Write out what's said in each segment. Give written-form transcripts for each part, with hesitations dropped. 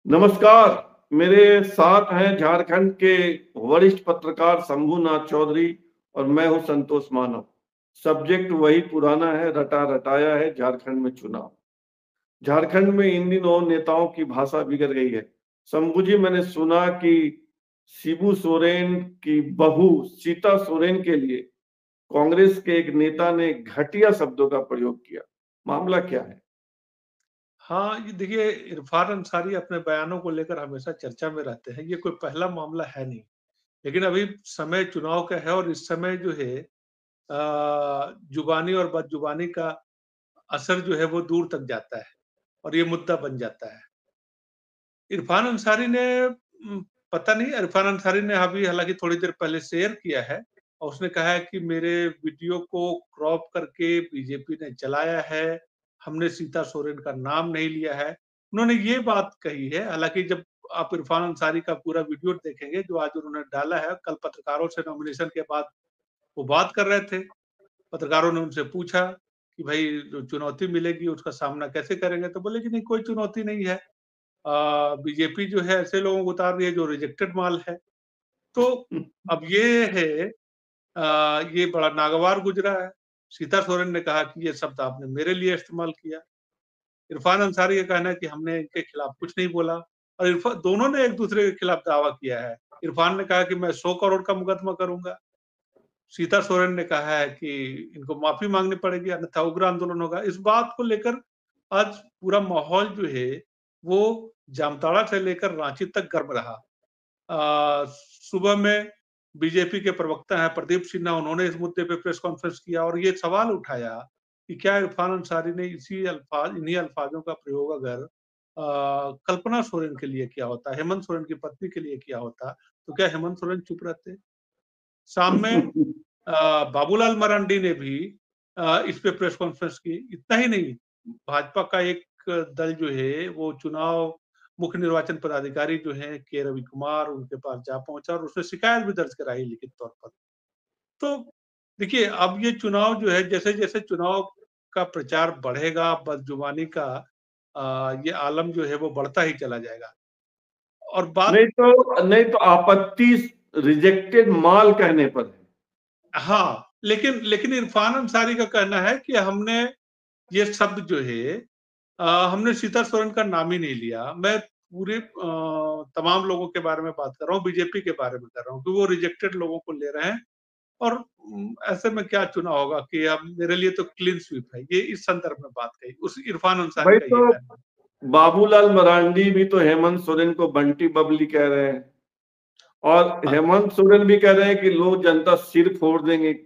नमस्कार। मेरे साथ हैं झारखंड के वरिष्ठ पत्रकार शंभूनाथ चौधरी और मैं हूं संतोष मानव। सब्जेक्ट वही पुराना है, रटा रटाया है, झारखंड में चुनाव। झारखंड में इन दिनों नेताओं की भाषा बिगड़ गई है। शंभू जी, मैंने सुना कि शिबू सोरेन की बहू सीता सोरेन के लिए कांग्रेस के एक नेता ने घटिया शब्दों का प्रयोग किया। मामला क्या है? हाँ, ये देखिए इरफ़ान अंसारी अपने बयानों को लेकर हमेशा चर्चा में रहते हैं, ये कोई पहला मामला है नहीं। लेकिन अभी समय चुनाव का है और इस समय जो है ज़ुबानी और बदज़ुबानी का असर जो है वो दूर तक जाता है और ये मुद्दा बन जाता है। इरफ़ान अंसारी ने पता नहीं इरफ़ान अंसारी ने अभी हालाँकि थोड़ी देर पहले शेयर किया है और उसने कहा है कि मेरे वीडियो को क्रॉप करके बीजेपी ने चलाया है, हमने सीता सोरेन का नाम नहीं लिया है। उन्होंने ये बात कही है, हालाँकि जब आप इरफ़ान अंसारी का पूरा वीडियो देखेंगे जो आज उन्होंने डाला है, कल पत्रकारों से नॉमिनेशन के बाद वो बात कर रहे थे। पत्रकारों ने उनसे पूछा कि भई जो चुनौती मिलेगी उसका सामना कैसे करेंगे? तो बोले कि नहीं कोई चुनौती नहीं है। बीजेपी जो है ऐसे लोगों को उतार रही है जो रिजेक्टेड माल है। तो अब ये है ये बड़ा नागवार गुजरा है। सीता सोरेन ने कहा कि ये शब्द आपने मेरे लिए इस्तेमाल किया। इरफान अंसारी का कहना है कि हमने इनके खिलाफ कुछ नहीं बोला और दोनों ने एक-दूसरे के खिलाफ दावा किया है। इरफान ने कहा कि मैं 100 करोड़ का मुकदमा करूँगा। सीता सोरेन ने कहा है कि इनको माफ़ी माँगनी पड़ेगी अन्यथा उग्र आंदोलन होगा। इस बात को लेकर आज पूरा माहौल जो है वो जामताड़ा से लेकर रांची तक गर्म रहा। सुबह में बीजेपी के प्रवक्ता हैं प्रदीप सिन्हा उन्होंने इस मुद्दे पे प्रेस कॉन्फ्रेंस किया और ये सवाल उठाया कि क्या इरफान अंसारी ने इन्हीं अल्फाजों का प्रयोग अगर कल्पना सोरेन के लिए किया होता, हेमंत सोरेन की पत्नी के लिए किया होता, तो क्या हेमंत सोरेन चुप रहते? शाम में बाबूलाल मरांडी ने भी इस पे प्रेस कॉन्फ्रेंस की। इतना ही नहीं, भाजपा का एक दल जो है वो चुनाव मुख्य निर्वाचन पदाधिकारी जो हैं के रवि कुमार उनके पास जा पहुँचा और उसने शिकायत भी दर्ज कराई लिखित तौर पर। तो देखिए अब ये चुनाव जो है जैसे-जैसे चुनाव का प्रचार बढ़ेगा, बदजुबानी का ये आलम जो है वो बढ़ता ही चला जाएगा। और बात नहीं तो आपत्ति रिजेक्टेड माल कहने पर है। हाँ, लेकिन लेकिन इरफान अंसारी का कहना है कि हमने ये शब्द जो है हमने सीता सोरेन का नाम ही नहीं लिया। मैं पूरे तमाम लोगों के बारे में बात कर रहा हूँ, बीजेपी के बारे में कर रहा हूँ कि वो रिजेक्टेड लोगों को ले रहे हैं और ऐसे में क्या चुनाव होगा कि अब मेरे लिए तो क्लीन स्वीप है। ये इस संदर्भ में बात कही। उस इरफान अंसारी भाई का ये तो कहना है। बाबूलाल मरांडी भी तो हेमंत सोरेन को बंटी बबली कह रहे हैं और हाँ, हेमंत सोरेन भी कह रहे हैं कि लोग जनता सिर फोड़ देंगे।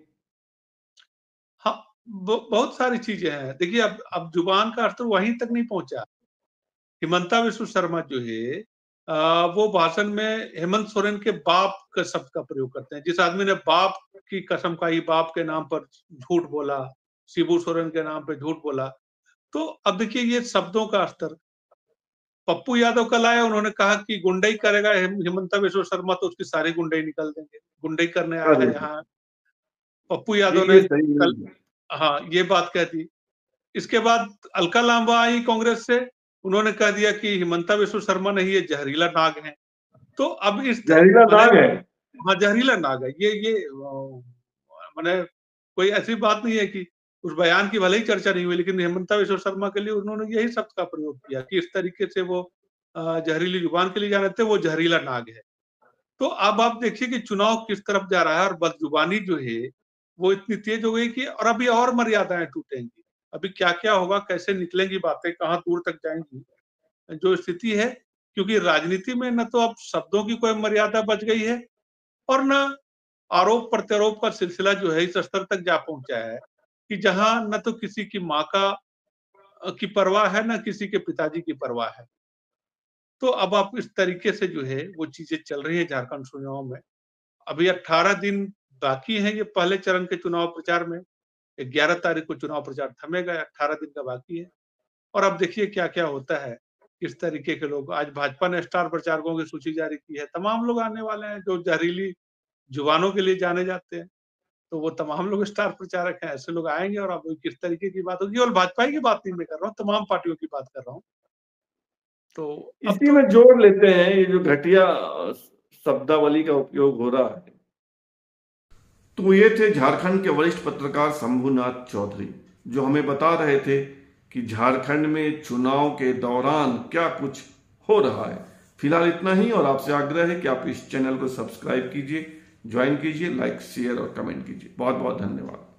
हाँ, बहुत सारी चीज़ें हैं। देखिए अब ज़ुबान का असर वहीं तक नहीं पहुँचा। हिमंता विश्व शर्मा जो है वो भाषण में हेमंत सोरेन के बाप का शब्द का प्रयोग करते हैं। जिस आदमी ने बाप की कसम खाई, बाप के नाम पर झूठ बोला, शिबू सोरेन के नाम पे झूठ बोला। तो अब देखिए ये शब्दों का स्तर पप्पू यादव कल आए उन्होंने कहा कि गुंडई करेगा हिमंता विश्व शर्मा तो उसकी सारी गुंडई निकल देंगे। गुंडई करने आया अरे है यहाँ पप्पू यादव ने ये सही कल नहीं है। हाँ, ये बात कह दी। इसके बाद अलका लांबा आई कांग्रेस से, उन्होंने कह दिया कि हिमंता विश्व शर्मा नहीं ये जहरीला नाग है। तो अब इस जहरीला माने नाग है। हाँ, जहरीला नाग है। ये माने कोई ऐसी बात नहीं है कि उस बयान की भले ही चर्चा नहीं हुई लेकिन हिमंता विश्व शर्मा के लिए उन्होंने यही शब्द का प्रयोग किया कि इस तरीके से वो जहरीली जुबान के लिए जाने थे, वो जहरीला नाग है। तो अब आप देखिए कि चुनाव किस तरफ जा रहा है और बदजुबानी जो है, वो इतनी तेज हो गई कि और अभी और मर्यादाएँ टूटेंगी। अभी क्या-क्या होगा, कैसे निकलेंगी बातें, कहाँ दूर तक जाएँगी, जो स्थिति है क्योंकि राजनीति में ना तो अब शब्दों की कोई मर्यादा बच गई है और ना आरोप-प्रत्यारोप का सिलसिला जो है इस स्तर तक जा पहुँचा है, कि जहाँ ना तो किसी की माँ की परवाह है, ना किसी के पिताजी की परवाह है। तो अब आप इस तरीके से जो है वो चीज़ें चल रही हैं झारखंड चुनाव में। अभी 18 दिन बाकी हैं ये पहले चरण के चुनाव प्रचार में। 11 तारीख को चुनाव प्रचार थमेगा, 18 दिन का बाकी है और अब देखिए क्या-क्या होता है। किस तरीके के लोग आज भाजपा ने स्टार प्रचारकों की सूची जारी की है। तमाम लोग आने वाले हैं जो जहरीली जुबानों के लिए जाने जाते हैं। तो वो तमाम लोग स्टार प्रचारक हैं, ऐसे लोग आएँगे और अब किस तरीके की बात होगी केवल भाजपा ही की बात नहीं मैं कर रहा हूँ, तमाम पार्टियों की बात कर रहा हूँ। तो इसी में जोड़ लेते हैं ये जो घटिया शब्दावली का उपयोग हो रहा है। तो ये थे झारखंड के वरिष्ठ पत्रकार शंभुनाथ चौधरी, जो हमें बता रहे थे कि झारखंड में चुनाव के दौरान क्या कुछ हो रहा है। फिलहाल इतना ही, और आपसे आग्रह है कि आप इस चैनल को सब्सक्राइब कीजिए, ज्वाइन कीजिए, लाइक, शेयर और कमेंट कीजिए। बहुत बहुत धन्यवाद।